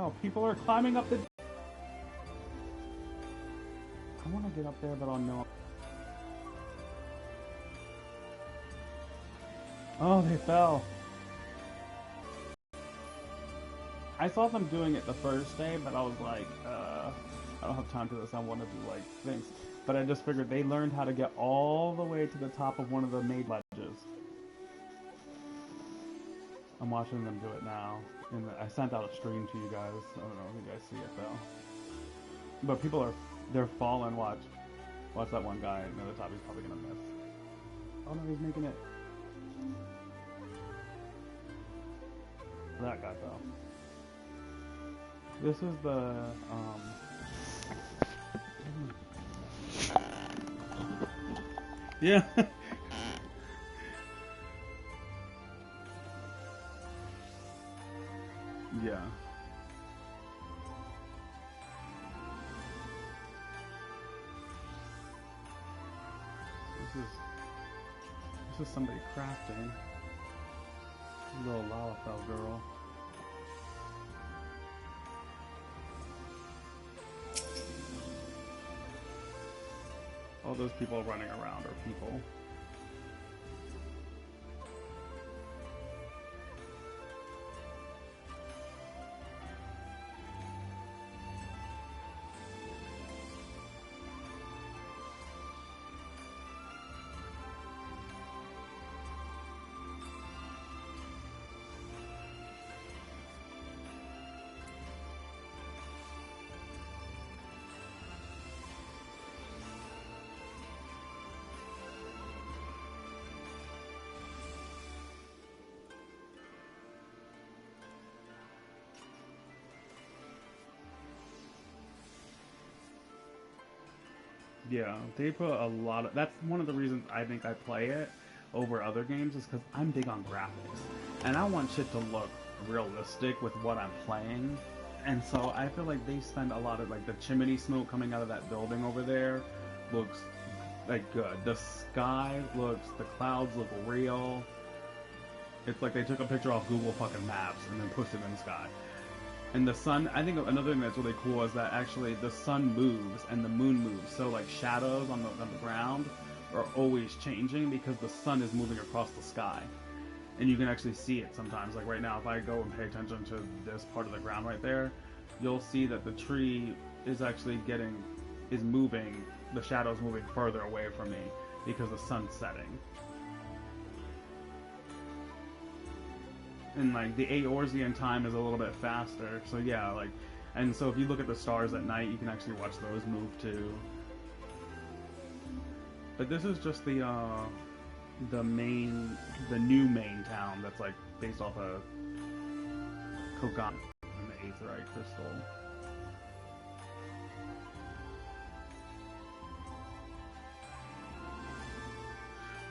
no, people are climbing up the... I want to get up there, but I'll know. Oh, they fell. I saw them doing it the first day, but I was like, I don't have time for this. I want to do, like, things. But I just figured they learned how to get all the way to the top of one of the made ledges. I'm watching them do it now. And I sent out a stream to you guys. I don't know if you guys see it, though. But people are, they're falling. Watch. Watch that one guy near the top. He's probably going to miss. Oh, no, he's making it. That guy fell. This is the, yeah. Yeah. This is somebody crafting. Little Lalafell girl. All those people running around are people. Yeah, they put a lot of... That's one of the reasons I think I play it over other games is because I'm big on graphics. And I want shit to look realistic with what I'm playing. And so I feel like they spend a lot of, like, the chimney smoke coming out of that building over there looks, like, good. The sky looks... The clouds look real. It's like they took a picture off Google fucking Maps and then pushed it in the sky. And the sun, I think another thing that's really cool is that actually the sun moves and the moon moves. So like shadows on the ground are always changing because the sun is moving across the sky. And you can actually see it sometimes. Like right now, if I go and pay attention to this part of the ground right there, you'll see that the tree is actually moving, the shadow's moving further away from me because the sun's setting. And like the Eorzean time is a little bit faster, so yeah, like, and so if you look at the stars at night, you can actually watch those move too. But this is just the new main town that's like based off of Kogan and the Aetheryte crystal.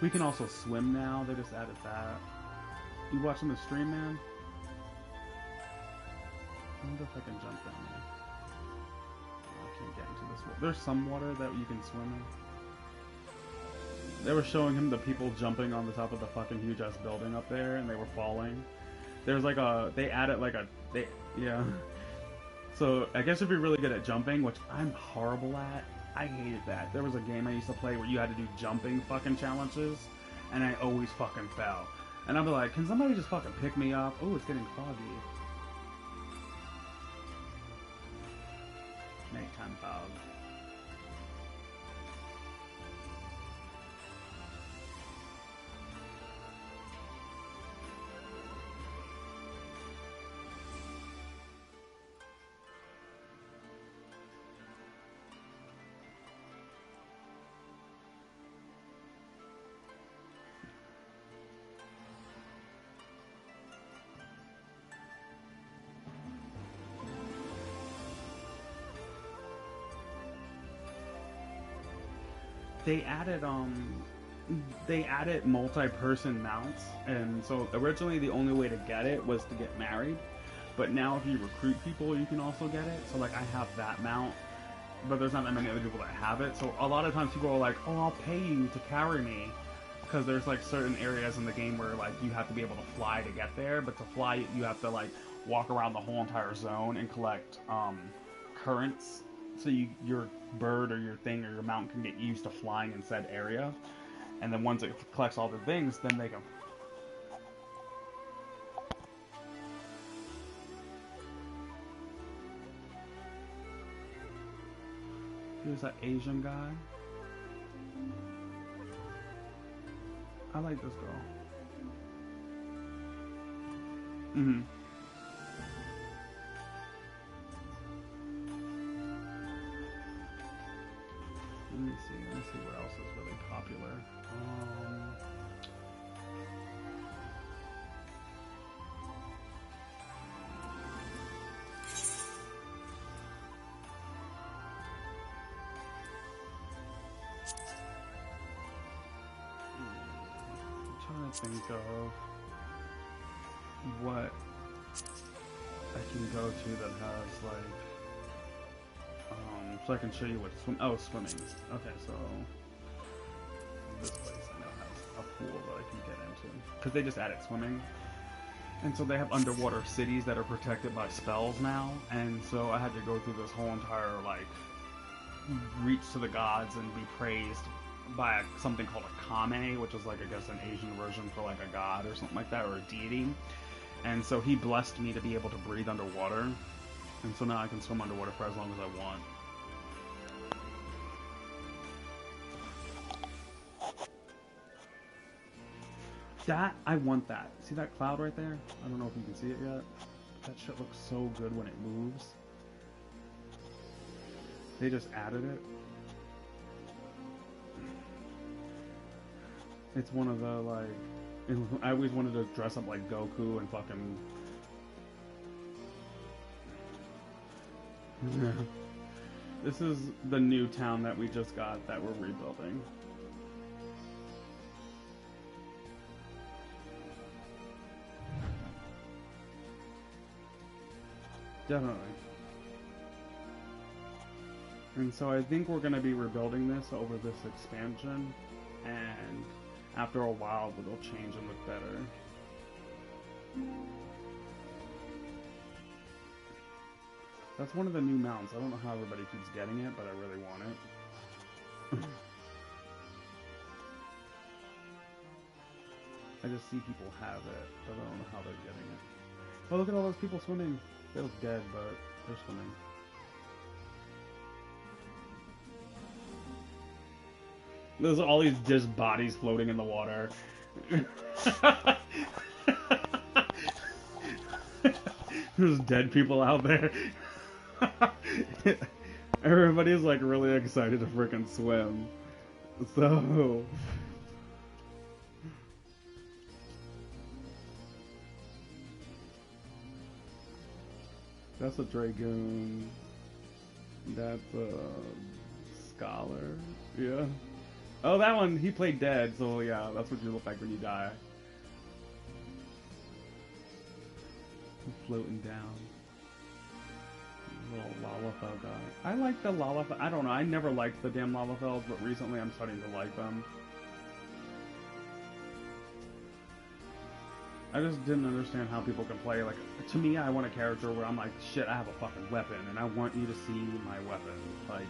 We can also swim now. They just added that. You watching the stream, man? I wonder if I can jump down there. I can't get into this water. There's some water that you can swim in. They were showing him the people jumping on the top of the fucking huge ass building up there, and they were falling. There's like they added like yeah. So I guess if you're really good at jumping, which I'm horrible at, I hated that. There was a game I used to play where you had to do jumping fucking challenges, and I always fucking fell. And I'll be like, can somebody just fucking pick me up? Oh, it's getting foggy. Nighttime fog. They added multi-person mounts, and so originally the only way to get it was to get married, but now if you recruit people you can also get it. So like I have that mount, but there's not that many other people that have it, so a lot of times people are like, oh, I'll pay you to carry me, because there's like certain areas in the game where like you have to be able to fly to get there, but to fly you have to like walk around the whole entire zone and collect currents. So your bird or your thing or your mount can get used to flying in said area. And then once it collects all the things, then they can... Here's that Asian guy. I like this girl. Mm-hmm. Let me see what else is really popular. I'm trying to think of what I can go to that has like so I can show you what swimming. Okay, so this place I know has a pool that I can get into because they just added swimming, and so they have underwater cities that are protected by spells now, and so I had to go through this whole entire like reach to the gods and be praised by something called a kame, which is like I guess an Asian version for like a god or something like that, or a deity. And so he blessed me to be able to breathe underwater, and so now I can swim underwater for as long as I want. I want that. See that cloud right there? I don't know if you can see it yet. That shit looks so good when it moves. They just added it. It's one of the, like... I always wanted to dress up like Goku and fucking... This is the new town that we just got that we're rebuilding. Definitely. And so I think we're going to be rebuilding this over this expansion, and after a while it'll change and look better. That's one of the new mounts. I don't know how everybody keeps getting it, but I really want it. I just see people have it, but I don't know how they're getting it. Oh, look at all those people swimming. They look dead, but they're swimming. There's all these just bodies floating in the water. There's dead people out there. Everybody's like really excited to freaking swim. So... That's a Dragoon. That's a Scholar. Yeah. Oh, that one, he played dead, so yeah, that's what you look like when you die. Floating down. Little Lalafell guy. I like the Lalafell. I don't know, I never liked the damn Lalafells, but recently I'm starting to like them. I just didn't understand how people can play. Like, to me, I want a character where I'm like, shit, I have a fucking weapon, and I want you to see my weapon. Like,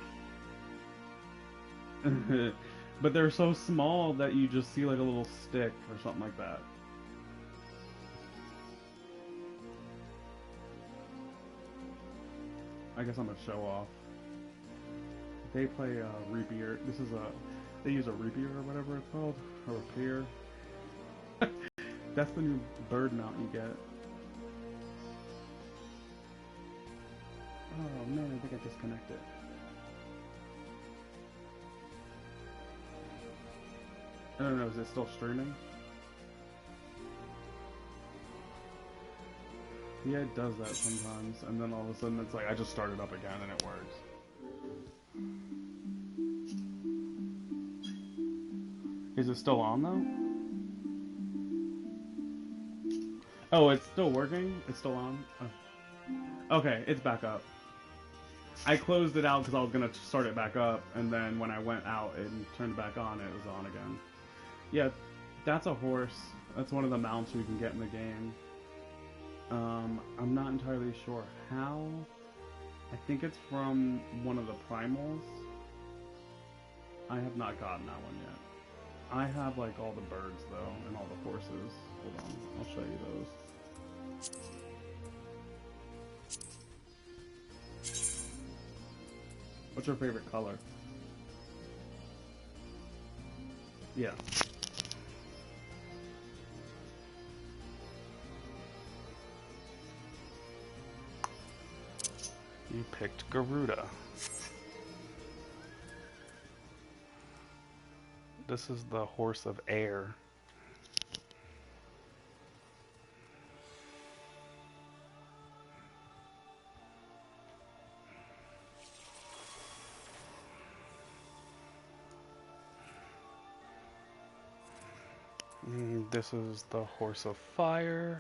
but they're so small that you just see like a little stick or something like that. I guess I'm gonna show off. They play Reapier. This is they use a Reapier or whatever it's called, or a Rapier. That's the new bird mount you get. Oh man, I think I disconnected. I don't know, is it still streaming? Yeah, it does that sometimes, and then all of a sudden it's like, I just started up again and it works. Is it still on though? Oh, it's still working? It's still on? Oh. Okay, it's back up. I closed it out because I was going to start it back up, and then when I went out and turned it back on, it was on again. Yeah, that's a horse. That's one of the mounts you can get in the game. I'm not entirely sure how. I think it's from one of the primals. I have not gotten that one yet. I have like all the birds though, and all the horses. Hold on, I'll show you those. What's your favorite color? Yeah. You picked Garuda. This is the horse of air. This is the horse of fire.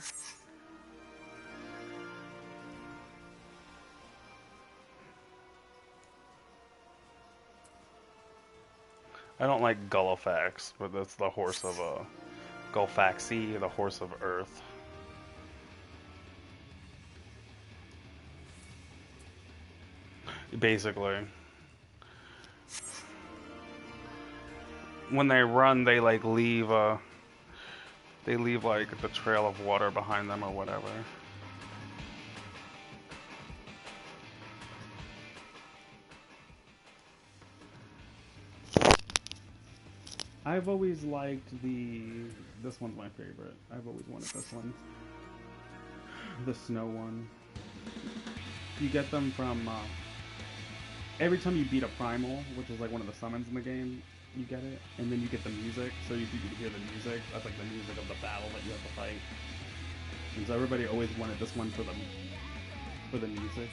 I don't like Gullifax, but that's the horse of Gulfaxi, the horse of earth. Basically. When they run, they like leave like the trail of water behind them or whatever. I've always liked this one's my favorite. I've always wanted this one. The snow one. You get them from, every time you beat a primal, which is like one of the summons in the game, you get it, and then you get the music, so you can hear the music. That's like the music of the battle that you have to fight. And so everybody always wanted this one for the music.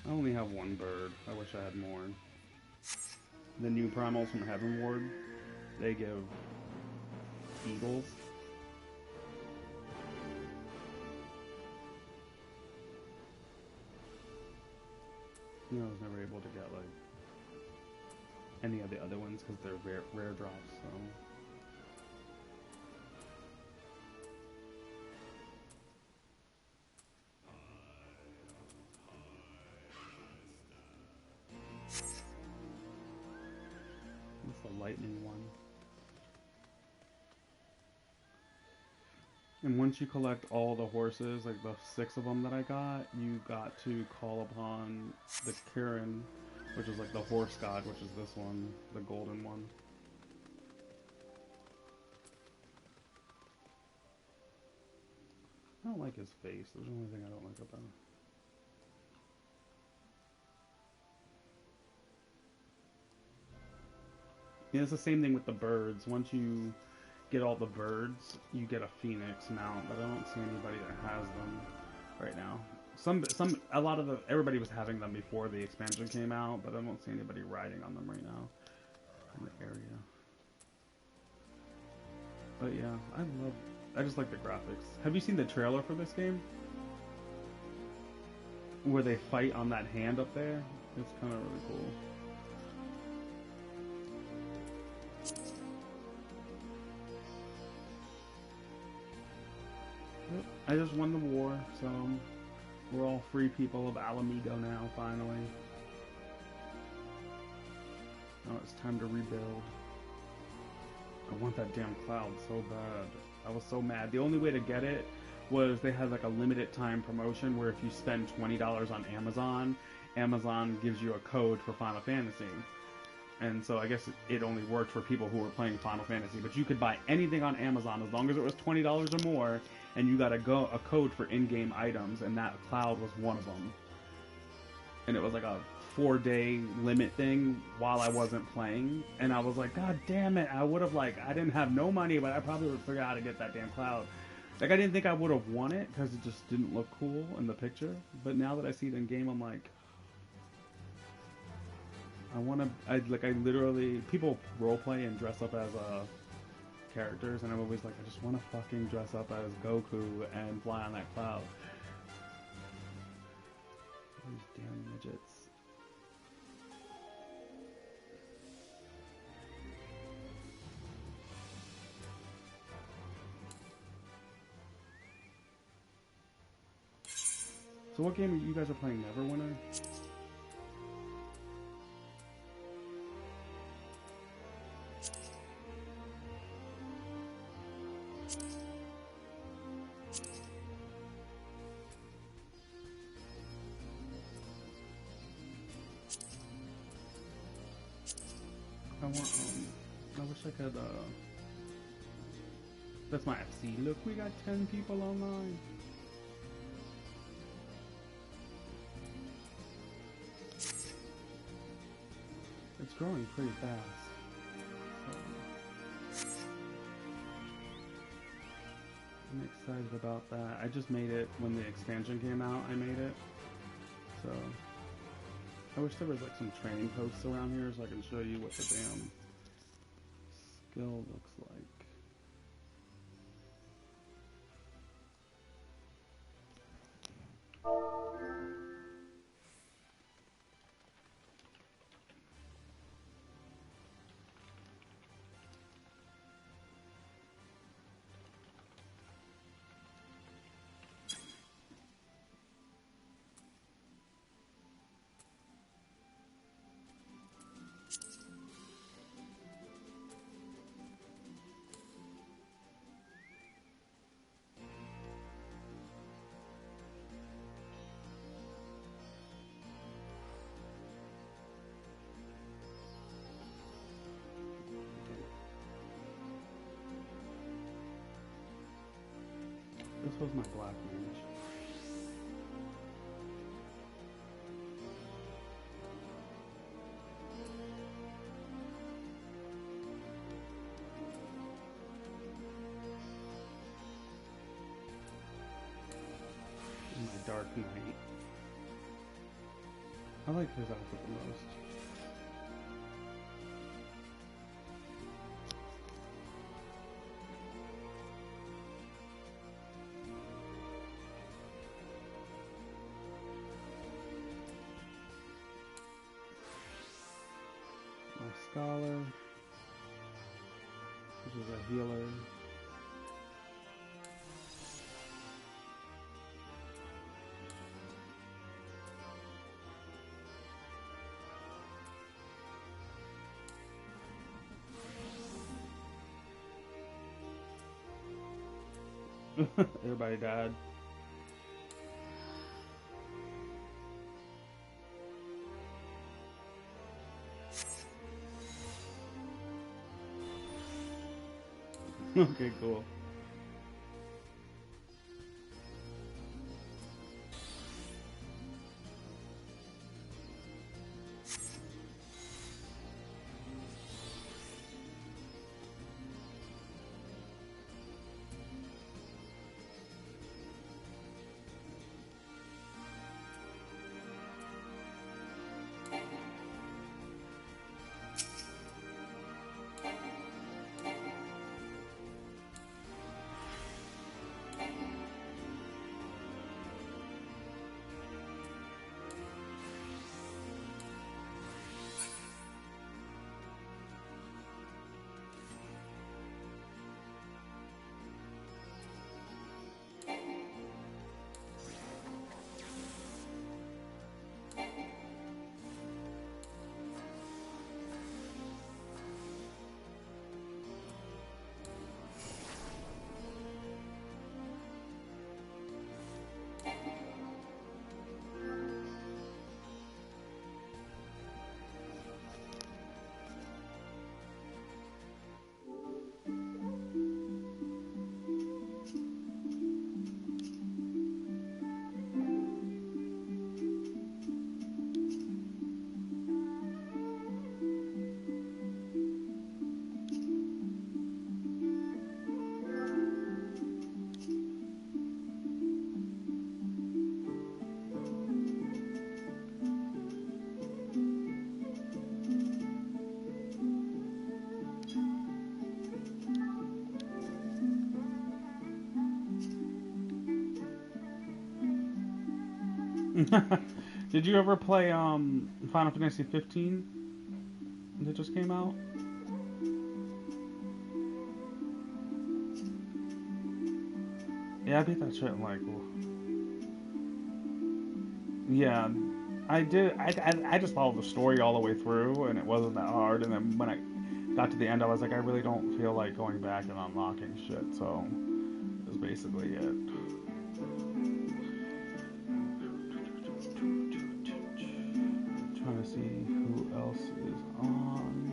I only have one bird. I wish I had more. The new primals from Heavenward, they give eagles. You know, I was never able to get like any of the other ones because they're rare drops. So. It's the lightning one. And once you collect all the horses, like the 6 of them that I got, you got to call upon the Kirin, which is like the horse god, which is this one, the golden one. I don't like his face. There's the only thing I don't like about him. Yeah, it's the same thing with the birds. Once you get all the birds, you get a phoenix mount, but I don't see anybody that has them right now. A lot of everybody was having them before the expansion came out, but I don't see anybody riding on them right now in the area. But yeah, I just like the graphics. Have you seen the trailer for this game? Where they fight on that hand up there? It's kind of really cool. Yep, I just won the war, so we're all free people of Ala Mhigo now, finally. Now it's time to rebuild. I want that damn cloud so bad. I was so mad. The only way to get it was they had like a limited time promotion where if you spend $20 on Amazon, Amazon gives you a code for Final Fantasy. And so I guess it only worked for people who were playing Final Fantasy, but you could buy anything on Amazon as long as it was $20 or more, and you got a code for in-game items, and that cloud was one of them. And it was like a 4-day limit thing while I wasn't playing, and I was like, God damn it! I would have I didn't have no money, but I probably would figure out how to get that damn cloud. Like, I didn't think I would have won it because it just didn't look cool in the picture, but now that I see it in game, I'm like, I literally, people roleplay and dress up as characters, and I'm always like, I just want to fucking dress up as Goku and fly on that cloud. These damn midgets. So what game you guys are playing? Neverwinter? I wish I could, that's my FC. Look, we got 10 people online. It's growing pretty fast. So, I'm excited about that. I just made it when the expansion came out. I made it. So, I wish there was like some training posts around here so I can show you what the damn skill looks like. This was my black mage. And my dark knight. I like his outfit the most. Scholar, which is a healer. Everybody died. Okay, cool. Did you ever play Final Fantasy 15 that just came out? Yeah, I beat that shit in like Yeah, I did. I just followed the story all the way through, and it wasn't that hard. And then when I got to the end, I was like, I really don't feel like going back and unlocking shit. So that's basically it. I'm trying to see who else is on.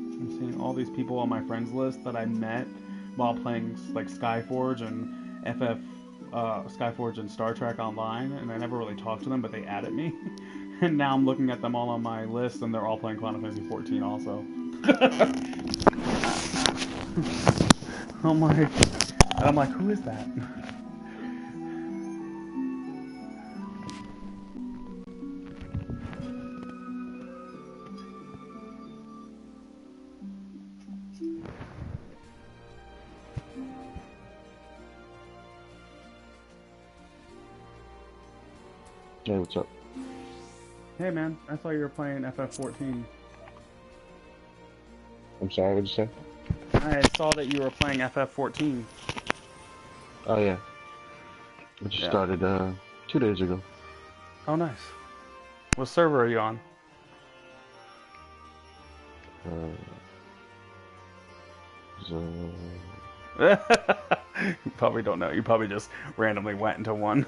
I'm seeing all these people on my friends list that I met while playing like Skyforge and FF, Skyforge and Star Trek Online, and I never really talked to them, but they added me, and now I'm looking at them all on my list, and they're all playing Final Fantasy 14 also. I'm like, and I'm like, who is that? Hey, what's up? Hey man, I saw you were playing FF14. I'm sorry, what'd you say? I saw that you were playing FF14. Oh yeah, I just Yeah. started 2 days ago. Oh nice. What server are you on? Uh, so, You probably don't know. You probably just randomly went into one.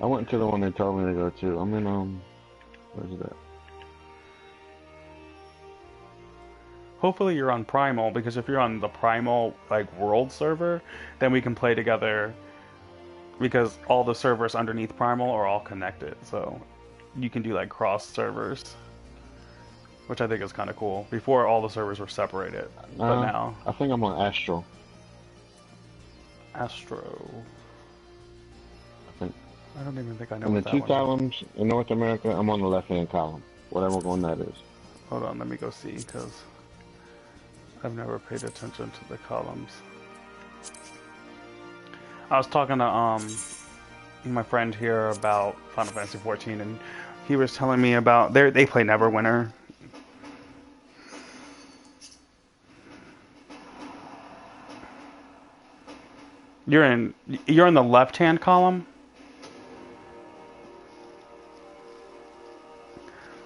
I went to the one they told me to go to. I'm in where's that? Hopefully you're on Primal, because if you're on the Primal like world server, then we can play together, because all the servers underneath Primal are all connected. So you can do like cross servers, which I think is kind of cool. Before all the servers were separated, but Uh, now I think I'm on Astral. Astro. I think I don't even think I know in the what that two one is. columns in North America, I'm on the left-hand column, whatever one that is. Hold on, let me go see, because I've never paid attention to the columns. I was talking to my friend here about Final Fantasy 14, and he was telling me about they play Neverwinter. You're in the left hand column.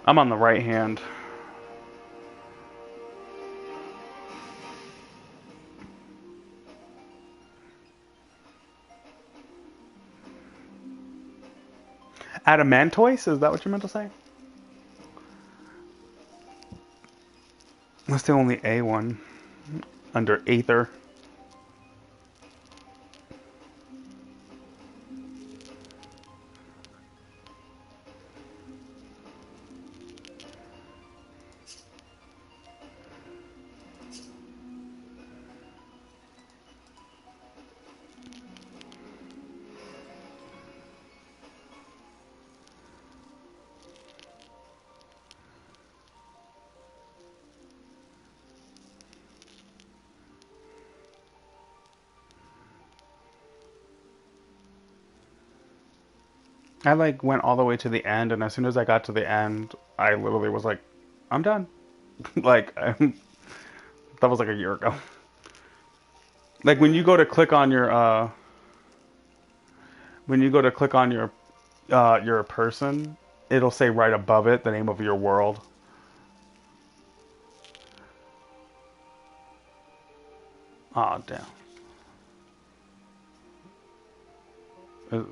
I'm on the right hand. Adamantoise, is that what you meant to say? That's the only A one under Aether. I like went all the way to the end, and as soon as I got to the end, I literally was like, I'm done. like that was like a year ago. Like when you go to click on your person, it'll say right above it the name of your world. Oh damn. It-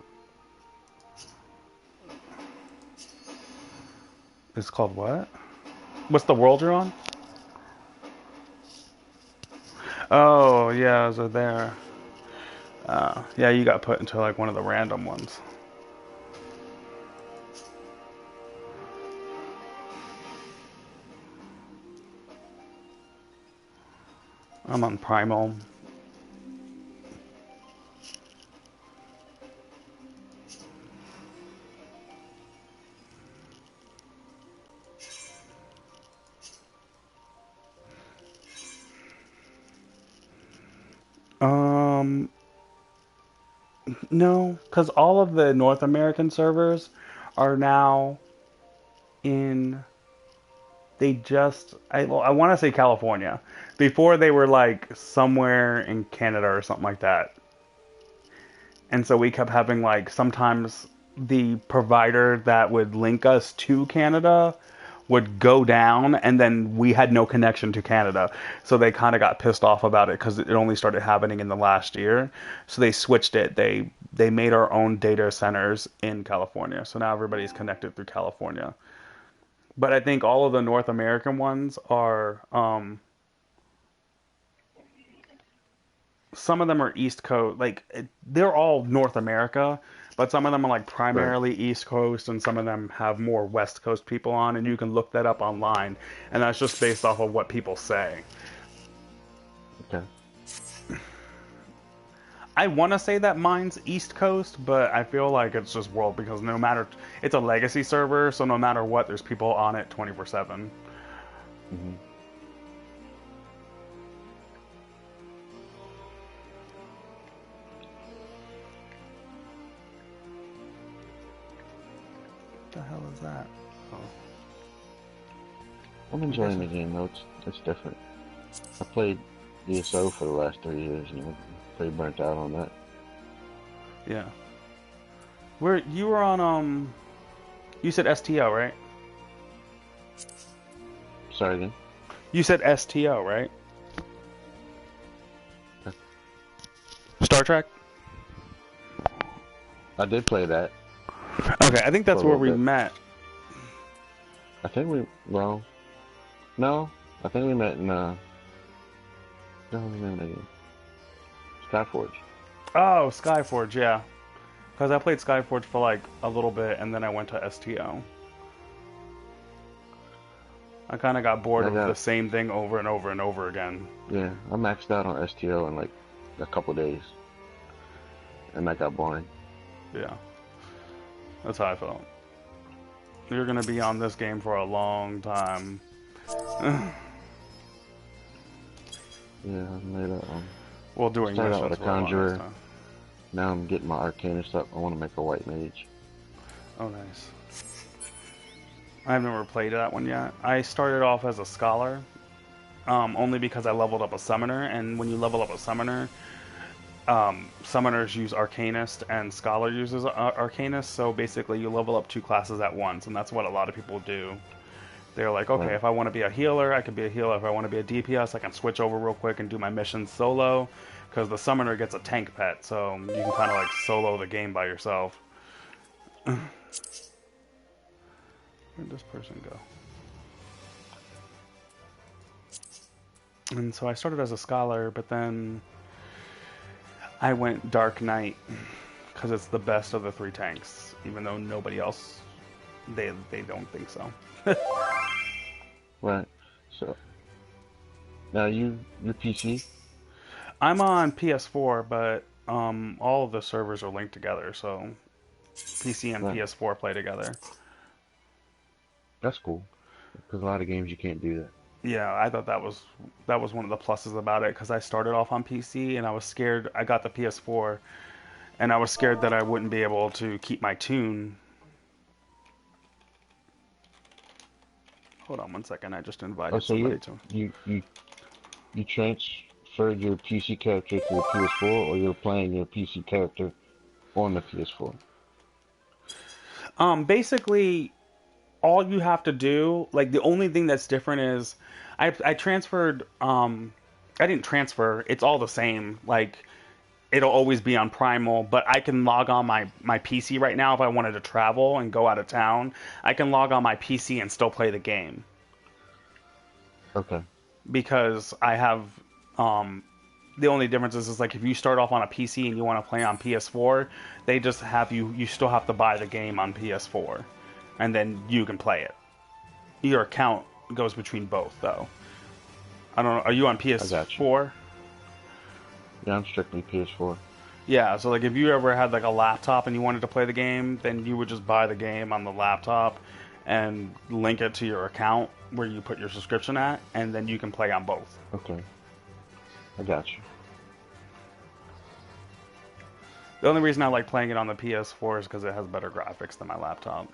It's called what? What's the world you're on? Oh yeah, so there. Yeah, you got put into like one of the random ones. I'm on Primal. No, because all of the North American servers are now in. They just. I want to say California. Before they were like somewhere in Canada or something like that. And so we kept having like sometimes the provider that would link us to Canada would go down and then we had no connection to Canada. So they kind of got pissed off about it because it only started happening in the last year. So they switched it. They made our own data centers in California. So now everybody's connected through California. But I think all of the North American ones are some of them are East Coast, like they're all North America, but some of them are like Right. primarily East Coast, and some of them have more West Coast people on, and you can look that up online, and that's just based off of what people say. Okay. I want to say that mine's East Coast, but I feel like it's just world because no matter it's a legacy server, so no matter what, there's people on it 24/7. Hmm. What the hell is that? Oh, I'm I guess enjoying the game though. It's different. I played ESO for the last 3 years, and I'm pretty burnt out on that. yeah. Where you were on you said STO, right? Sorry again. You said STO, right? Star Trek? I did play that Okay, I think for a that's where little we bit. met. I think we well, no, I think we met in no, we met in Skyforge. Oh, Skyforge, yeah. Because I played Skyforge for like a little bit and then I went to STO. I kind of got bored I of the got same thing over and over and over again. yeah, I maxed out on STO in like a couple days, and that got boring. Yeah, that's how I felt. You're going to be on this game for a long time. Yeah, I made a Well, doing started out with missions a for the longest conjurer. time. Now I'm getting my arcanist up. I want to make a white mage. Oh, nice. I've never played that one yet. I started off as a scholar, only because I leveled up a summoner, and when you level up a summoner, summoners use Arcanist and Scholar uses Arcanist, so basically you level up two classes at once, and that's what a lot of people do. They're like, okay, Right. if I want to be a healer, I can be a healer. If I want to be a DPS, I can switch over real quick and do my missions solo, because the summoner gets a tank pet, so you can kind of like solo the game by yourself. Where'd this person go? And so I started as a scholar, but then I went Dark Knight because it's the best of the three tanks, even though nobody else they don't think so. Right. So now you PC. I'm on PS4, but all of the servers are linked together, so PC and Right. PS4 play together. That's cool. Because a lot of games you can't do that. Yeah, I thought that was one of the pluses about it because I started off on PC and I was scared. I got the PS4 and I was scared that I wouldn't be able to keep my tune. Hold on one second. I just Oh, invited so somebody to. you transferred your PC character to the PS4, or you're playing your PC character on the PS4? Basically, all you have to do, like the only thing that's different is, I transferred. I didn't transfer. It's all the same. Like it'll always be on Primal, but I can log on my PC right now if I wanted to travel and go out of town. I can log on my PC and still play the game Okay. because I have the only difference is like if you start off on a PC and you want to play on PS4, they just have you still have to buy the game on PS4 and then you can play it. Your account goes between both though. I don't know. Are you on I got you. PS4? Yeah, I'm strictly PS4. Yeah, so like if you ever had like a laptop and you wanted to play the game, then you would just buy the game on the laptop and link it to your account where you put your subscription at, and then you can play on both. Okay. I got you. The only reason I like playing it on the PS4 is because it has better graphics than my laptop.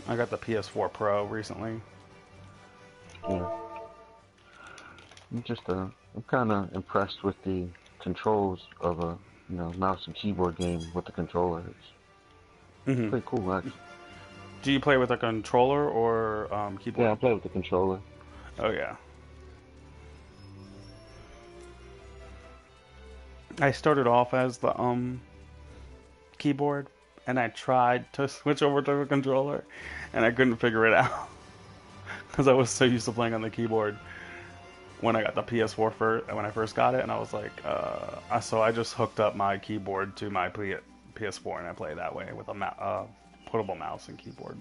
I got the PS4 Pro recently. Yeah. I'm kind of impressed with the controls of a, mouse and keyboard game with the controller. It's Hmm. pretty cool, actually. Do you play with a controller or Yeah, keyboard? I play with the controller. Oh yeah. I started off as the keyboard, and I tried to switch over to a controller, and I couldn't figure it out because I was so used to playing on the keyboard when I got the PS4 first, when I first got it, and I was like, so I just hooked up my keyboard to my PS4, and I play that way with a portable mouse and keyboard.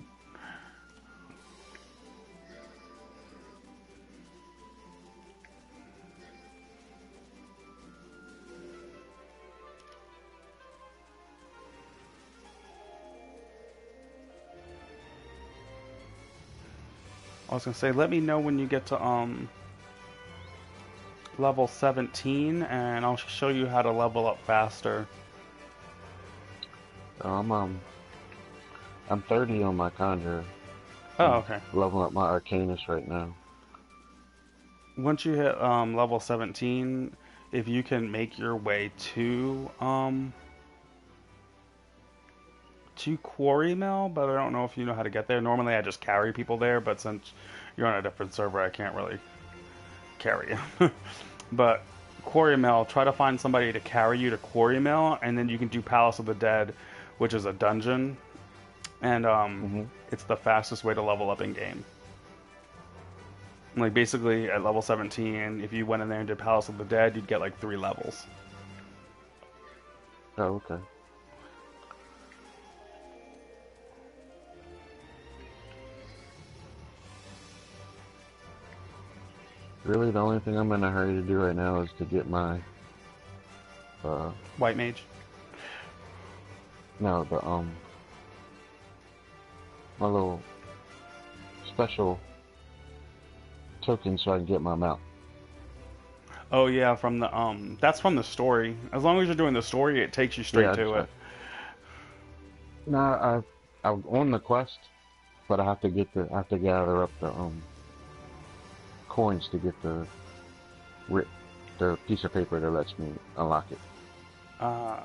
I was gonna say, let me know when you get to level 17, and I'll show you how to level up faster. Um, um, I'm 30 on my Conjure. Oh, I'm okay. leveling up my Arcanist right now. Once you hit level 17, if you can make your way to Quarry Mill, but I don't know if you know how to get there. Normally I just carry people there, but since you're on a different server, I can't really carry you. But Quarry Mill, try to find somebody to carry you to Quarry Mill, and then you can do Palace of the Dead, which is a dungeon, and Hmm. it's the fastest way to level up in game. Like basically at level 17, if you went in there and did Palace of the Dead, you'd get like 3 levels. Oh, okay. Really, the only thing I'm in a hurry to do right now is to get my, uh, White Mage. no, my little special token so I can get my mount. Oh yeah, from the that's from the story. As long as you're doing the story, it takes you straight Yeah, to it. no, I'm on the quest, but I have to gather up the coins to get ri- the piece of paper that lets me unlock it. Uh,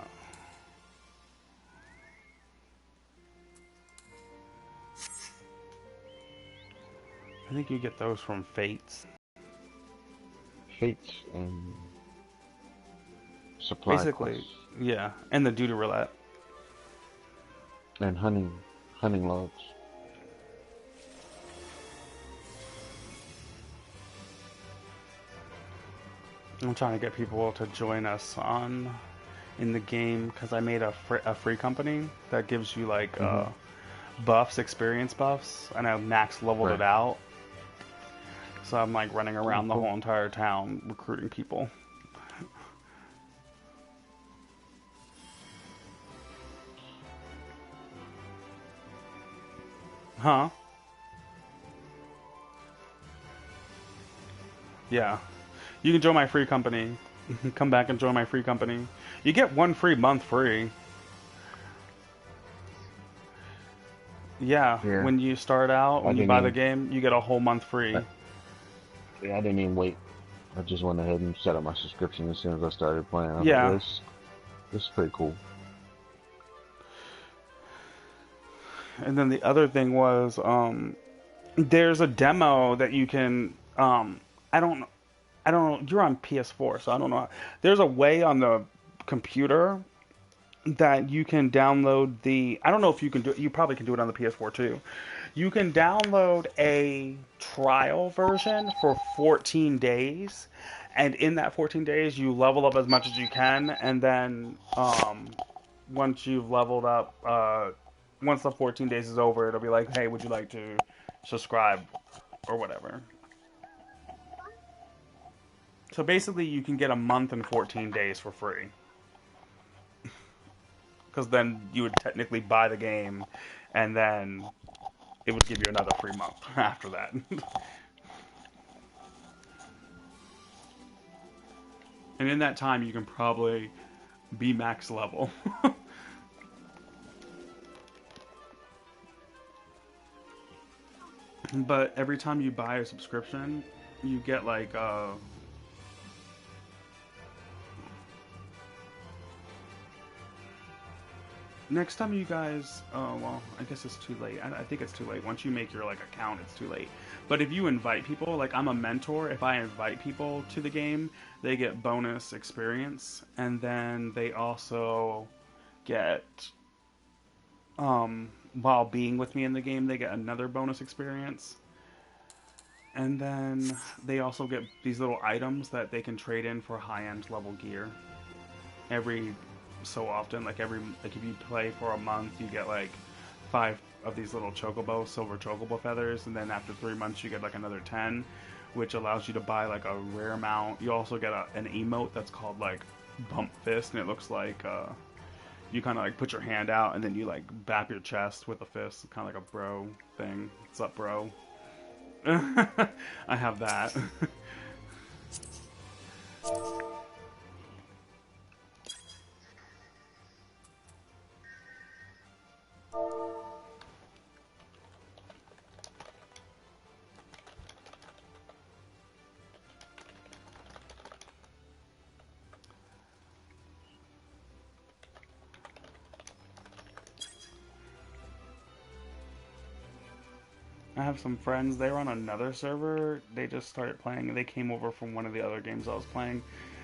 I think you get those from Fates. Fates and supply Basically, quests yeah, and the duty roulette. and hunting logs. I'm trying to get people to join us on in the game because I made a free company that gives you like Hmm. buffs, experience buffs, and I max leveled it Right. out. So I'm like running Oh, around the cool. whole entire town recruiting people. Huh? Yeah. You can join my free company. Come back and join my free company. You get one free month free. Yeah, Yeah. when you start out, I when you didn't buy the even. game, you get a whole month I, free. yeah, I didn't even wait. I just went ahead and set up my subscription as soon as I started playing. I was like, Yeah. this is pretty cool. And then the other thing was, there's a demo that you can, I don't, I don't know. You're on PS4, so I don't know. There's a way on the computer that you can download the. I don't know if you can do it. You probably can do it on the PS4 too. You can download a trial version for 14 days, and in that 14 days, you level up as much as you can, and then once you've leveled up, once the 14 days is over, it'll be like, hey, would you like to subscribe or whatever. So basically, you can get a month and 14 days for free. Because then you would technically buy the game, and then it would give you another free month after that. And in that time, you can probably be max level. But every time you buy a subscription, you get like next time you guys, well, I guess it's too late. I think it's too late. Once you make your like account, it's too late. But if you invite people, like I'm a mentor, if I invite people to the game, they get bonus experience, and then they also get, while being with me in the game, they get another bonus experience. And then they also get these little items that they can trade in for high-end level gear. Every so often, like if you play for a month, you get like 5 of these little chocobo, silver chocobo feathers, and then after 3 months you get like another 10, which allows you to buy like a rare mount. You also get an emote that's called like Bump Fist, and it looks like you kind of like put your hand out and then you like bap your chest with a fist, kind of like a bro thing. What's up, bro? I have that. I have some friends. They were on another server. They just started playing. They came over from one of the other games I was playing.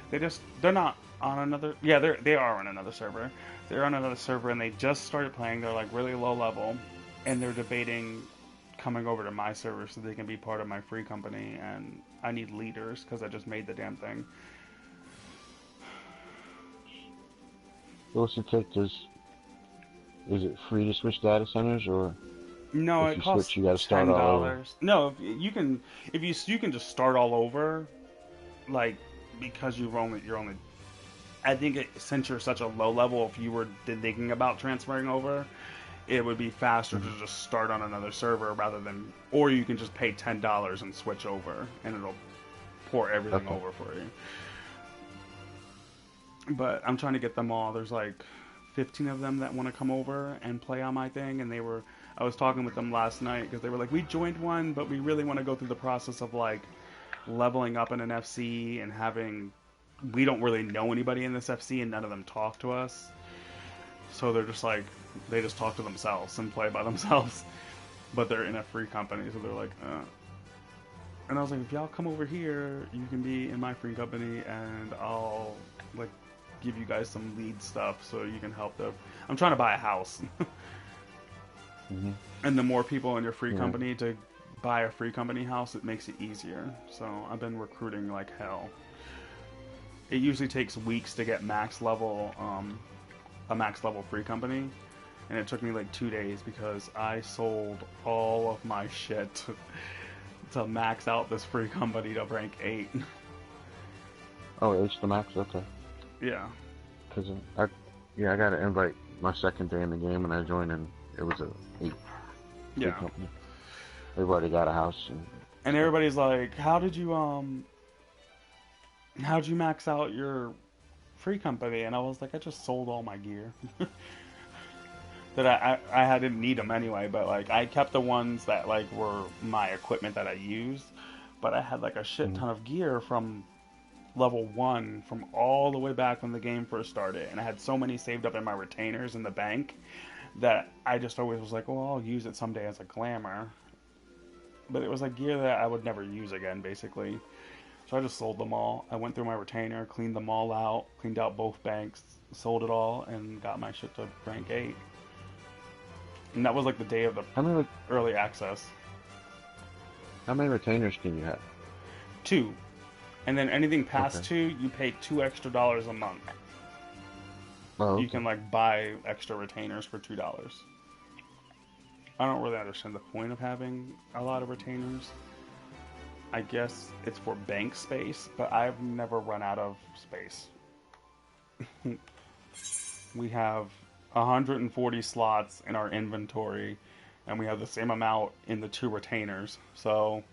They're not on another. Yeah, they are on another server. They're on another server and they just started playing. They're like really low level, and they're debating coming over to my server so they can be part of my free company. And I need leaders because I just made the damn thing. What's it take? Is it free to switch data centers, or No, if it you costs switch, you got to start all over? $10. No, if you can just start all over, like because you're only I think since you're such a low level, if you were thinking about transferring over, it would be faster to Mm-hmm. just start on another server rather than, or you can just pay $10 and switch over, and it'll pour everything Okay. over for you. But I'm trying to get them all. There's like 15 of them that want to come over and play on my thing, and I was talking with them last night because they were like, we joined one, but we really want to go through the process of like leveling up in an FC and having we don't really know anybody in this FC and none of them talk to us. So they're just like they just talk to themselves and play by themselves. But they're in a free company, so they're like, And I was like, if y'all come over here, you can be in my free company, and I'll like give you guys some lead stuff so you can help them. I'm trying to buy a house, Mm-hmm. and the more people in your free Yeah. company to buy a free company house, it makes it easier. So I've been recruiting like hell. It usually takes weeks to get a max level free company, and it took me like 2 days because I sold all of my shit to max out this free company to rank 8. Oh, it's the max. Okay. Yeah, Cause yeah, I got an invite my second day in the game, and I joined, and it was a 8 free yeah. company. They've already got a house and And stuff. everybody's like, how'd you max out your free company? And I was like, I just sold all my gear. That I didn't need them anyway, but like I kept the ones that like were my equipment that I used, but I had like a shit Mm-hmm. ton of gear from level 1 from all the way back when the game first started, and I had so many saved up in my retainers in the bank that I just always was like, well, I'll use it someday as a glamour. But it was like gear that I would never use again, basically. So I just sold them all. I went through my retainer, cleaned them all out, cleaned out both banks, sold it all, and got my shit to rank 8. And that was like the day of the How many early access. how many retainers can you have? 2. And then anything Okay. past 2, you pay $2 extra a month. Oh, You okay. can like buy extra retainers for $2. I don't really understand the point of having a lot of retainers. I guess it's for bank space, but I've never run out of space. We have 140 slots in our inventory, and we have the same amount in the 2 retainers. So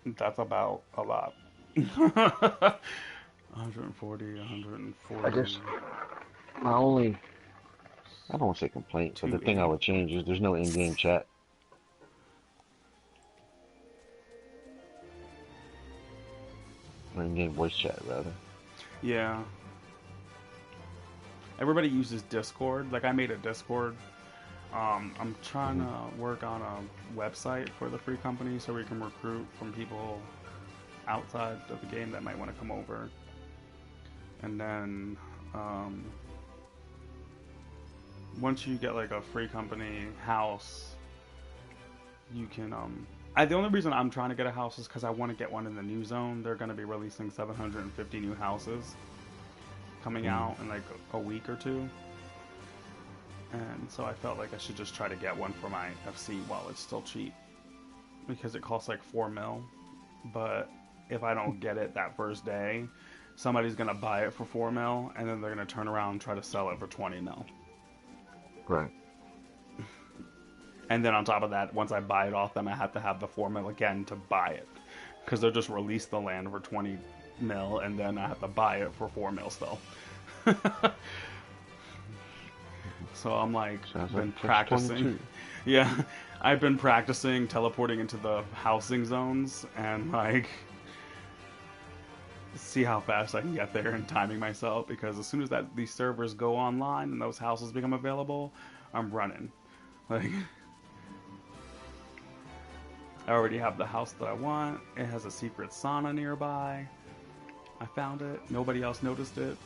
That's about a lot. 140, I 140. guess my only, I don't want to say complaint, but the thing I 280. would change is there's no in-game chat or in-game voice chat rather. Yeah. Everybody uses Discord. Like I made a Discord. I'm trying Hmm. to work on a website for the free company so we can recruit from people outside of the game that might want to come over. And then um, once you get like a free company house, you can the only reason I'm trying to get a house is because I want to get one in the new zone. They're going to be releasing 750 new houses coming Hmm. out in like a week or two, and so I felt like I should just try to get one for my FC while it's still cheap because it costs like 4 mil. But if I don't get it that first day, somebody's gonna buy it for 4 mil, and then they're gonna turn around and try to sell it for 20 mil. Right. And then on top of that, once I buy it off them, I have to have the 4 mil again to buy it because they'll just release the land for 20 mil, and then I have to buy it for 4 mil still. So I'm like, Sounds like been catch practicing. 22. Yeah, I've been practicing teleporting into the housing zones and like see how fast I can get there and timing myself because as soon as that these servers go online and those houses become available, I'm running. Like I already have the house that I want. It has a secret sauna nearby. I found it. Nobody else noticed it.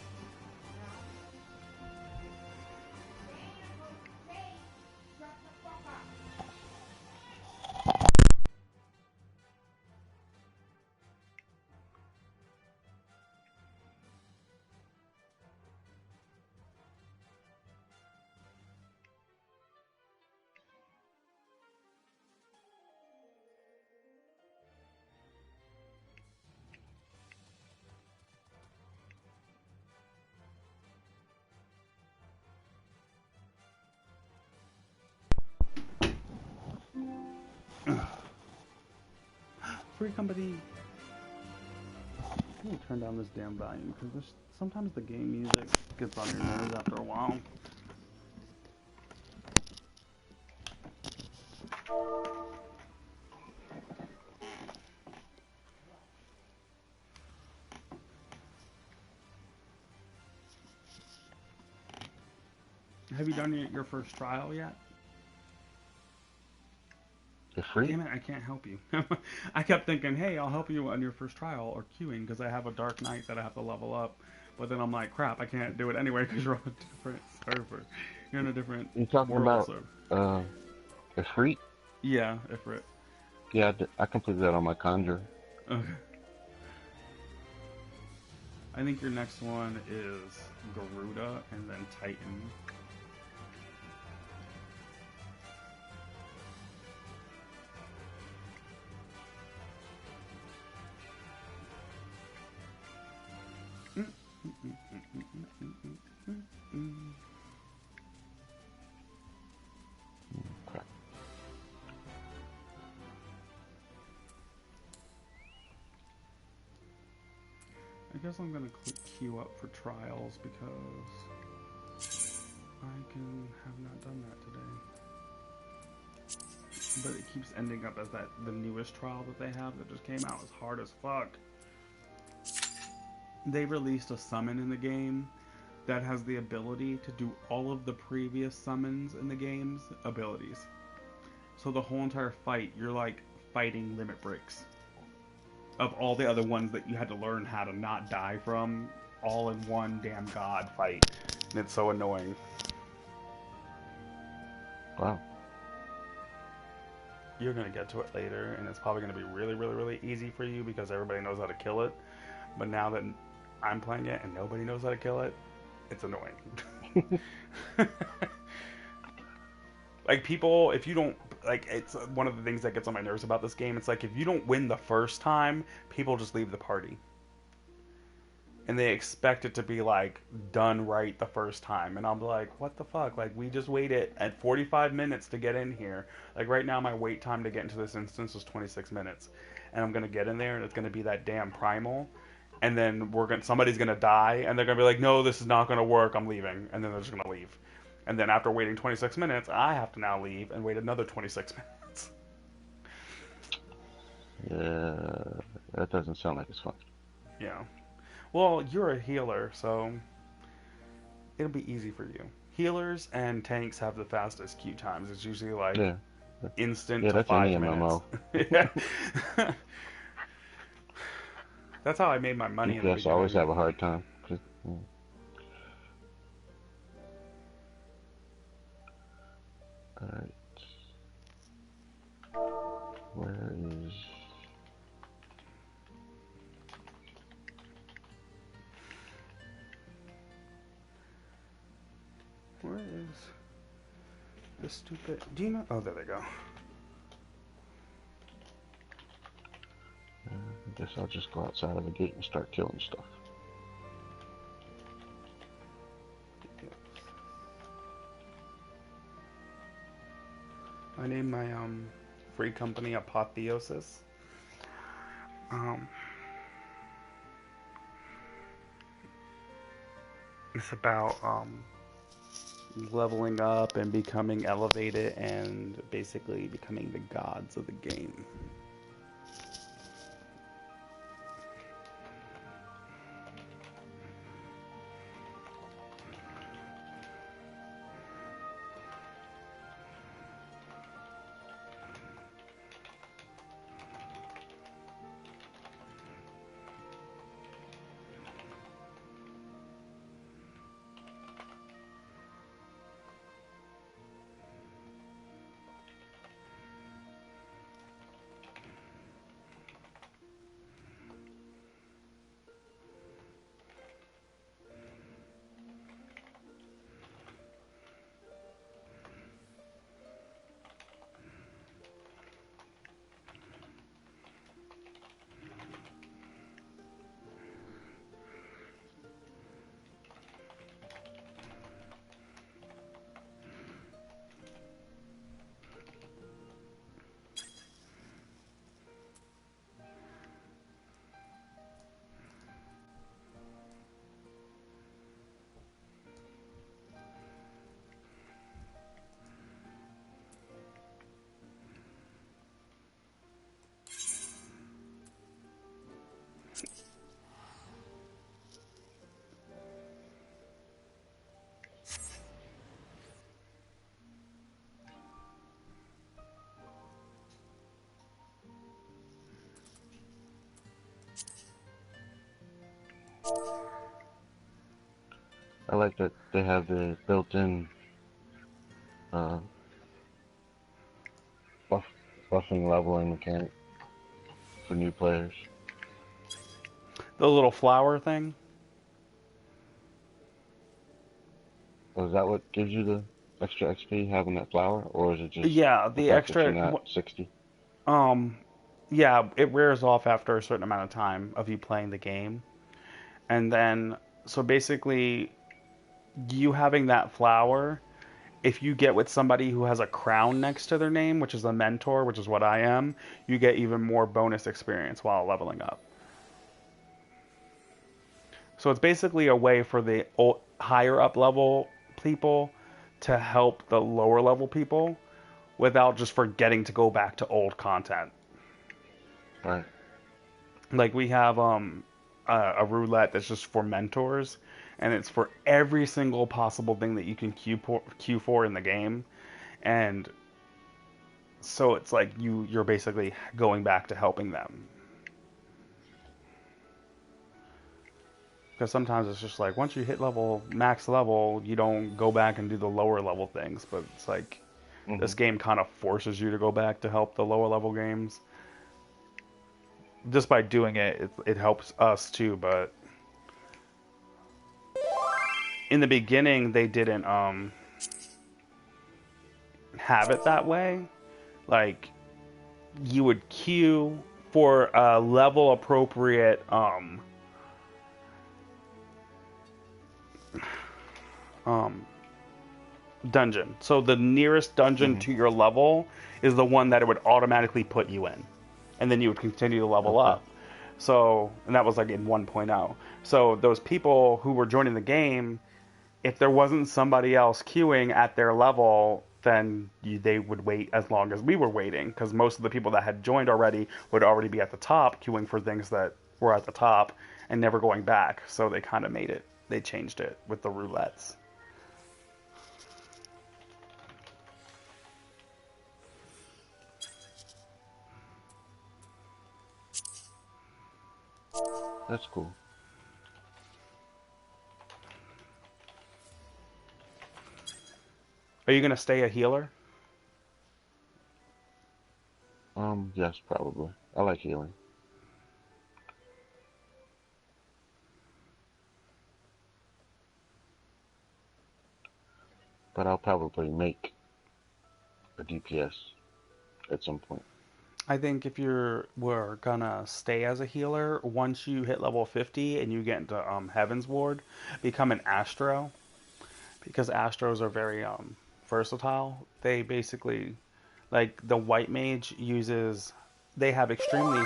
Free company. I'm gonna turn down this damn volume because there's sometimes the game music gets on your nerves after a while. Have you done your first trial yet? They're free? Damn it, I can't help you. I kept thinking, hey, I'll help you on your first trial or queuing because I have a Dark Knight that I have to level up. But then I'm like, crap, I can't do it anyway because you're on a different server. You're in a different You talking world, about so. uh they're free? Yeah, Ifrit. Yeah, I completed that on my Conjure. Okay. I think your next one is Garuda and then Titan. Okay. I guess I'm gonna click queue up for trials because I can have not done that today. But it keeps ending up as that the newest trial that they have that just came out is hard as fuck. They released a summon in the game that has the ability to do all of the previous summons in the game's abilities. So the whole entire fight, you're like fighting limit breaks of all the other ones that you had to learn how to not die from, all in one damn god fight. And it's so annoying. Wow. You're gonna get to it later, and it's probably gonna be really, really, really easy for you because everybody knows how to kill it. But now that I'm playing it and nobody knows how to kill it, it's annoying. Like people, if you don't like, it's one of the things that gets on my nerves about this game. It's like if you don't win the first time, people just leave the party, and they expect it to be like done right the first time. And I'm like, what the fuck? Like we just waited at 45 minutes to get in here. Like right now, my wait time to get into this instance was 26 minutes, and I'm gonna get in there and it's gonna be that damn primal, and then somebody's gonna die and they're gonna be like, no, this is not gonna work, I'm leaving, and then they're just gonna leave, and then after waiting 26 minutes, I have to now leave and wait another 26 minutes. Yeah, that doesn't sound like it's fun. Yeah. Well, you're a healer, so it'll be easy for you. Healers and tanks have the fastest queue times. It's usually like Yeah. instant Yeah, to that's any 5 minutes. MMO. Yeah. That's how I made my money in the DPS always beginning. have a hard time. Alright. Where is... Where is the stupid... Do you know... Oh, there they go. I guess I'll just go outside of the gate and start killing stuff. I named my free company Apotheosis. It's about leveling up and becoming elevated and basically becoming the gods of the game. I like that they have the built-in buff buffing leveling mechanic for new players. The little flower thing? So is that what gives you the extra XP, having that flower, or is it just Yeah, the the fact that you're extra... not 60? Um, yeah, it wears off after a certain amount of time of you playing the game. And then, so basically, you having that flower, if you get with somebody who has a crown next to their name, which is a mentor, which is what I am, you get even more bonus experience while leveling up. So it's basically a way for the higher up level people to help the lower level people without just forgetting to go back to old content. Right. Like we have a roulette that's just for mentors, and it's for every single possible thing that you can queue for in the game, and so it's like you're basically going back to helping them. Because sometimes it's just like once you hit max level, you don't go back and do the lower level things. But it's like this game kind of forces you to go back to help the lower level games. Just by doing it, it helps us too. But in the beginning, they didn't have it that way. Like you would queue for a level appropriate dungeon. So the nearest dungeon to your level is the one that it would automatically put you in. and then you would continue to level Okay. up. So, and that was like in 1.0. So those people who were joining the game, if there wasn't somebody else queuing at their level, then they would wait as long as we were waiting, because most of the people that had joined already would already be at the top queuing for things that were at the top and never going back. So they kind of made it. They changed it with the roulettes. That's cool. Are you gonna stay a healer? Yes, probably. I like healing. But I'll probably make a DPS at some point. I think if you're were gonna stay as a healer, once you hit level 50 and you get into Heaven's Ward, become an Astro, because Astros are very versatile. They basically, like the White Mage uses, they have extremely,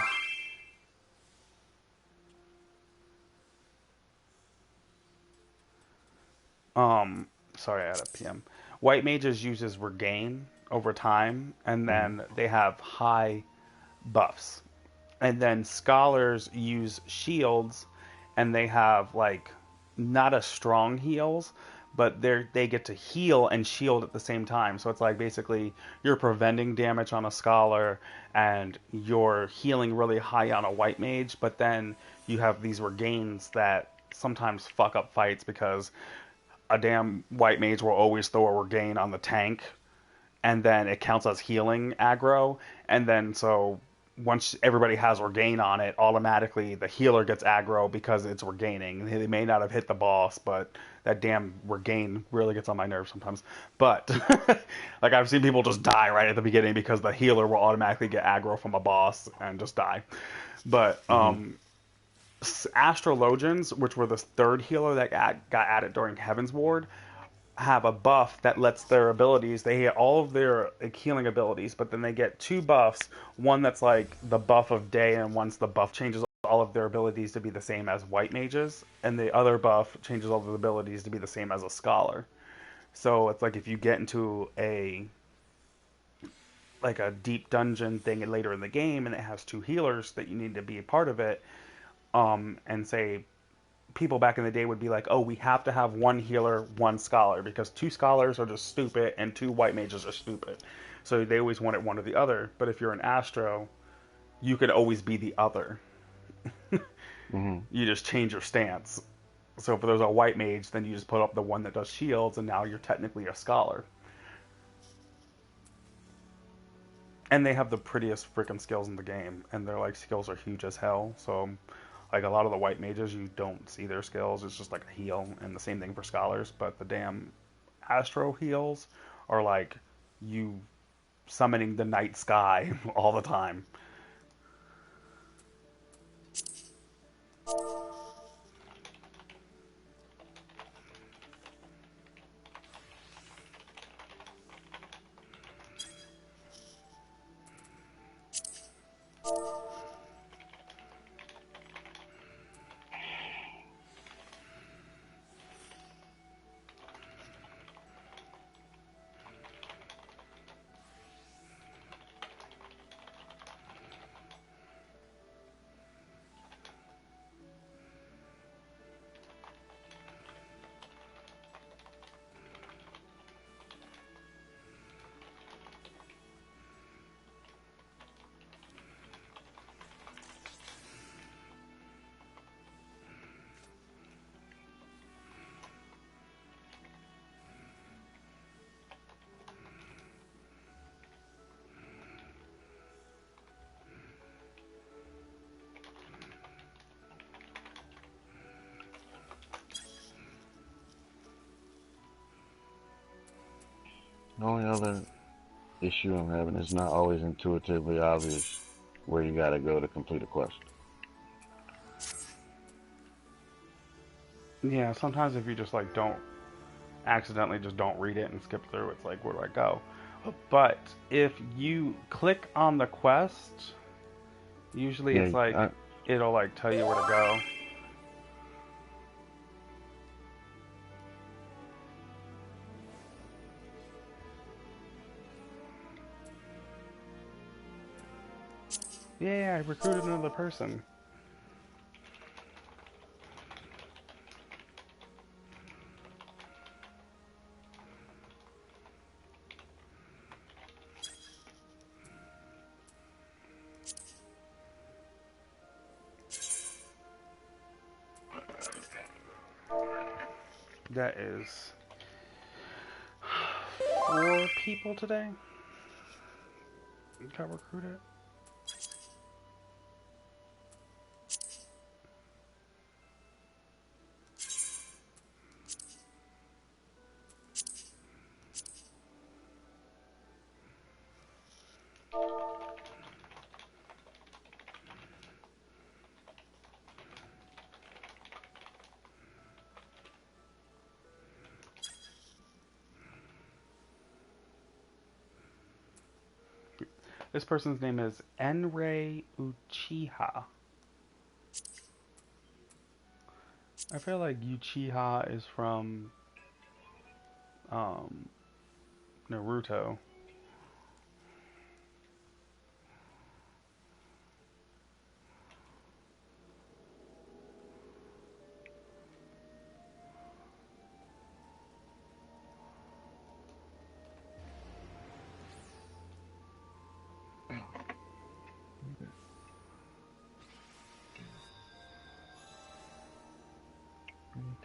um, sorry, I had a PM. White Mages uses Regain over time, and Hmm. then they have high buffs. And then Scholars use shields, and they have like not as strong heals, but they get to heal and shield at the same time. So it's like basically you're preventing damage on a Scholar and you're healing really high on a White Mage, but then you have these regains that sometimes fuck up fights because a damn White Mage will always throw a regain on the tank, and then it counts as healing aggro, and then so once everybody has regain on it, automatically the healer gets aggro because it's regaining. They may not have hit the boss, but that damn regain really gets on my nerves sometimes. But like I've seen people just die right at the beginning because the healer will automatically get aggro from a boss and just die. But Hmm. Astrologians, which were the third healer that got added during Heaven's Ward, have a buff that lets their abilities, they hit all of their healing abilities, but then they get two buffs. One that's like the buff of day, and once the buff changes all of their abilities to be the same as White Mages, and the other buff changes all of the abilities to be the same as a Scholar. So it's like if you get into a like a deep dungeon thing later in the game and it has two healers that you need to be a part of it, and say people back in the day would be like, oh, we have to have one healer, one scholar, because two scholars are just stupid and two white mages are stupid. So they always wanted one or the other. But if you're an Astro, you could always be the other. Hmm. You just change your stance. So if there's a white mage, then you just put up the one that does shields, and now you're technically a scholar. And they have the prettiest freaking skills in the game, and their like skills are huge as hell. So like a lot of the white mages, you don't see their skills. It's just like a heal, and the same thing for scholars. But the damn Astro heals are like you summoning the night sky all the time. The only other issue I'm having is not always intuitively obvious where you gotta go to complete a quest. Yeah, sometimes if you just like don't accidentally just don't read it and skip through, it's like where do I go? But if you click on the quest Usually it's Yeah, like it'll like tell you where to go. Yeah, I recruited another person. That is 4 people today got recruited. This person's name is Enrei Uchiha. I feel like Uchiha is from um, Naruto.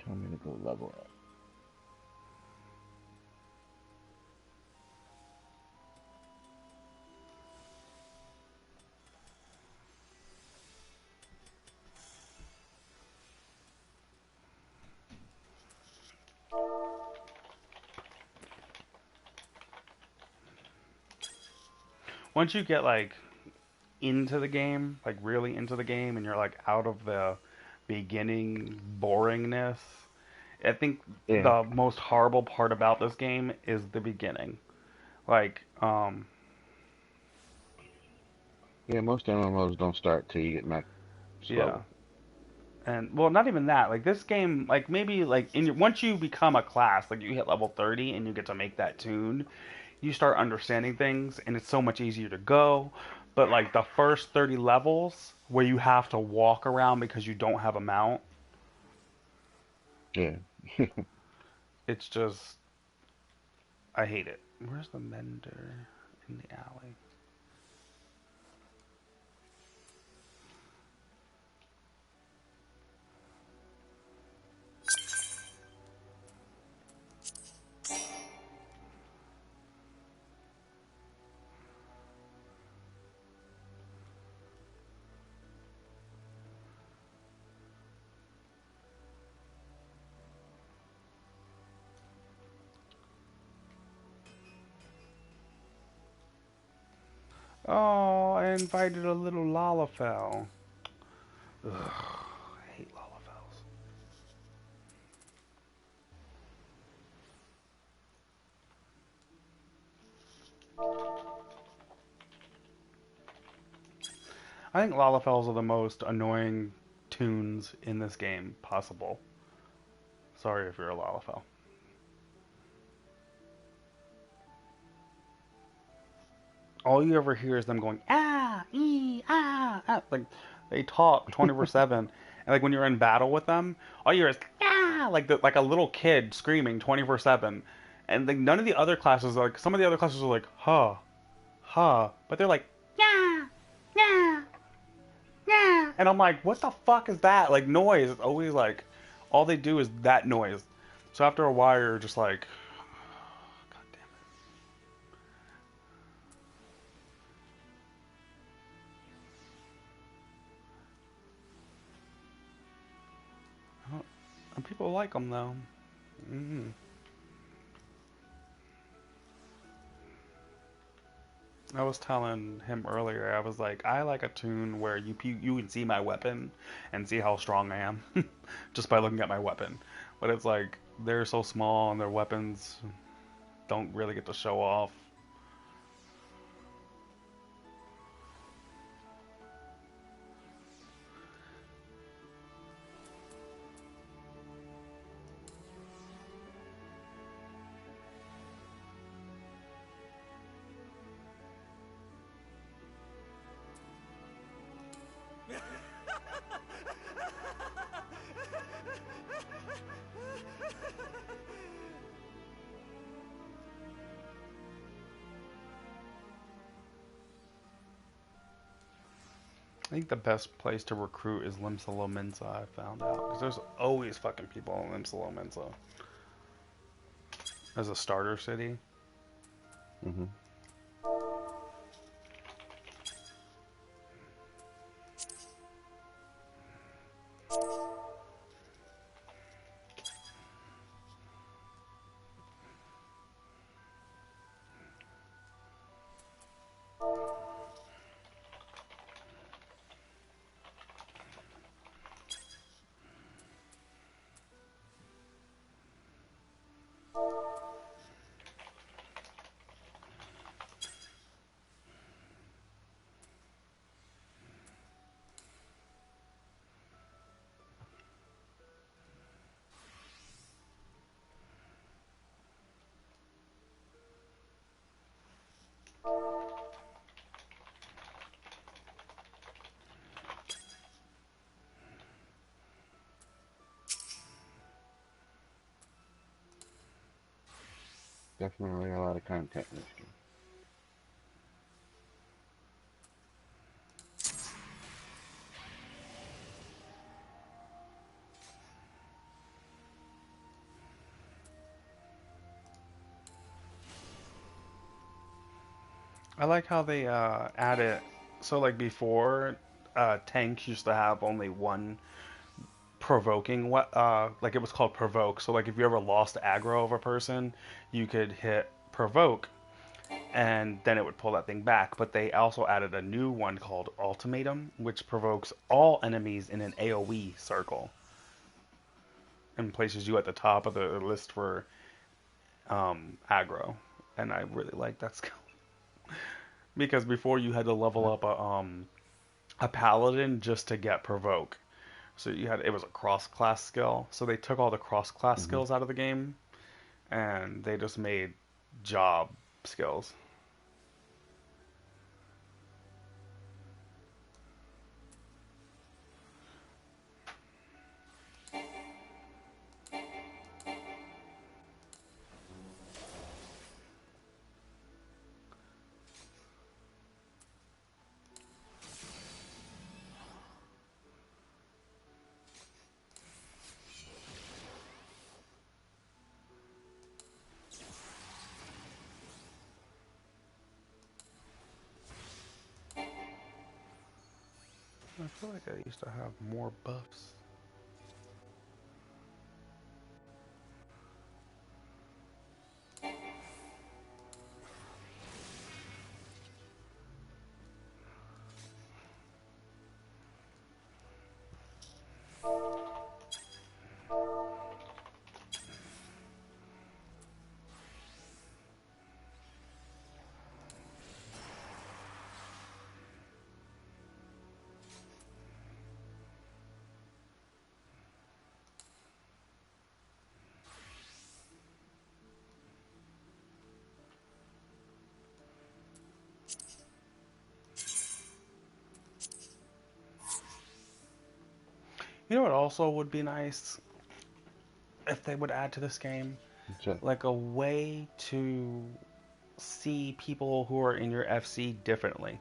tell me to go level up. Once you get like into the game, like really into the game, and you're like out of the beginning boringness, I think Yeah, the most horrible part about this game is the beginning. Like, yeah. Most MMOs don't start till you get max yeah. level. And well, not even that. Like this game, like maybe like in your, once you become a class, like you hit level 30 and you get to make that tune, you start understanding things and it's so much easier to go. But like the first 30 levels where you have to walk around because you don't have a mount, Yeah. it's just I hate it. Where's the mender in the alley? Oh, I invited a little Lalafell. Ugh, I hate Lalafells. I think Lalafells are the most annoying tunes in this game possible. Sorry if you're a Lalafell. All you ever hear is them going ah ah ah. Like they talk 24/7, and like when you're in battle with them, all you hear is ah like a little kid screaming 24/7. And like none of the other classes, like some of the other classes are like huh huh, but they're like yeah yeah yeah, and I'm like what the fuck is that like noise? It's always like all they do is that noise. So after a while, you're just like God damn it. And people like them though. Mm. I was telling him earlier, I was like, I like a tune where you can see my weapon and see how strong I am just by looking at my weapon. But it's like they're so small and their weapons don't really get to show off. I think the best place to recruit is Limsa Lominsa, I found out. Because there's always fucking people in Limsa Lominsa as a starter city. Mm-hmm. Definitely a lot of content in this game. I like how they added. So, like before, tanks used to have only one provoking what like it was called provoke. So like if you ever lost aggro of a person, you could hit provoke and then it would pull that thing back. But they also added a new one called ultimatum, which provokes all enemies in an AoE circle and places you at the top of the list for aggro. And I really like that skill because before you had to level up a paladin just to get provoke. So you had it was a cross class skill. So they took all the cross class Mm-hmm. skills out of the game and they just made job skills. I feel like I used to have more buffs. You know what also would be nice if they would add to this game? So, Like a way to see people who are in your FC differently.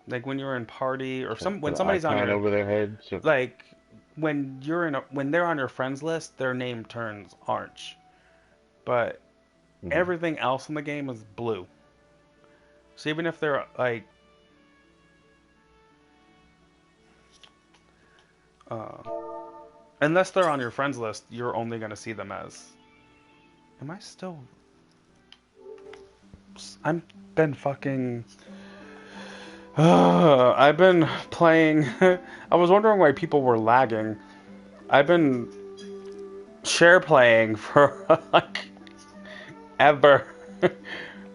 Like when you're in party or so some put when an somebody's on icon your over their head. So, like when they're on your friends list, their name turns orange. But mm-hmm. everything else in the game is blue. So even if they're like uh, unless they're on your friends list, you're only gonna see them as. Am I still? I'm been fucking. I've been playing. I was wondering why people were lagging. I've been share playing for like ever.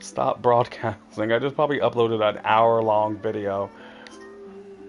Stop broadcasting. I just probably uploaded an hour long video